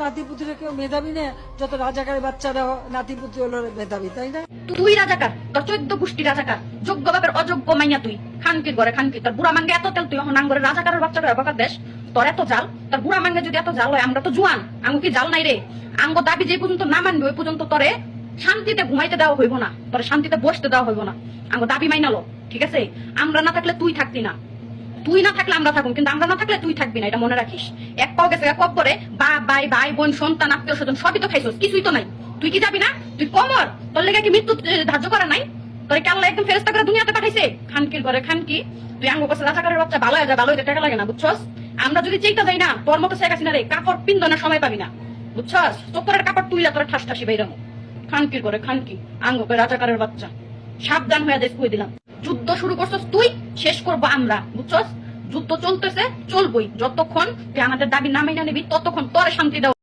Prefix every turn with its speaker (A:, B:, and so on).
A: নাতিপুতিরা কেউ মেধাবী নেই, যত রাজাকারের বাচ্চারা নাতিপুতি হলো মেধাবী, তাই না?
B: তুই রাজাকার, তোর 14 গোষ্ঠী রাজাকার, যোগ্য বাপের অযোগ্য মাইয়া তুই, খানকির ঘরে খানকি। তোর বুড়া মাঙ্গে এত তেল, তুই এখন আঙ্গরে রাজাকারের বাচ্চাটা বকার দেশ। তোর এত জাল, তোর বুড়া মাঙ্গে যদি এত জাল হয়, আমরা তো জুয়ান, আঙ্গু কি জাল নাই রে? আঙ্গ দাবি যে পর্যন্ত না মানবে ওই পর্যন্ত তোরে শান্তিতে ঘুমাইতে দেওয়া হইব না, তোরে শান্তিতে বসতে দেওয়া হইব না। আঙ্গ দাবি মাইনালো, ঠিক আছে? আমরা না থাকলে তুই থাকতি না, তুই না থাকলে আমরা থাকুন, কিন্তু আমরা না থাকলে তুই থাকবি না, এটা মনে রাখিস। এক পাও গেছে কব করে, বাপ ভাই ভাই বোন সন্তান আত্মীয় স্বজন সবই তো খাইছস, কিছুই তো নাই। তুই কি যাবি না? তুই কমর, তোর লেগে কি মৃত্যু ধার্য করা নাই? তোর কি আল্লাহ একদম ফেরেশতা করে দুনিয়াতে পাঠাইছে? খানকির ঘরে খানকি, তুই আঙ্গ কাছে রাজাকারের বাচ্চা, ভালো হয়ে যা, ভালো হইতে টাকা লাগে না, বুঝছস? আমরা যদি চেইতা যাই না, তোর মতো শেখ হাসিনা রে কাপড় পিন্দনের সময় পাবি না, বুঝছস? চোখের কাপড় তুইলা তোর ঠাস ঠাসি বাইরামো। খানকির ঘরে খানকি, আঙ্গ করে রাজাকারের বাচ্চা, সাবধান হয়ে দেশ কই দিলাম। যুদ্ধ শুরু করছস তুই, শেষ করবো আমরা, বুঝছস? যুদ্ধ চলতেছে, চলবই, যতক্ষণ তুই আমাদের দাবি না মেনে নিবি ততক্ষণ তোরে শান্তি দেওয়া।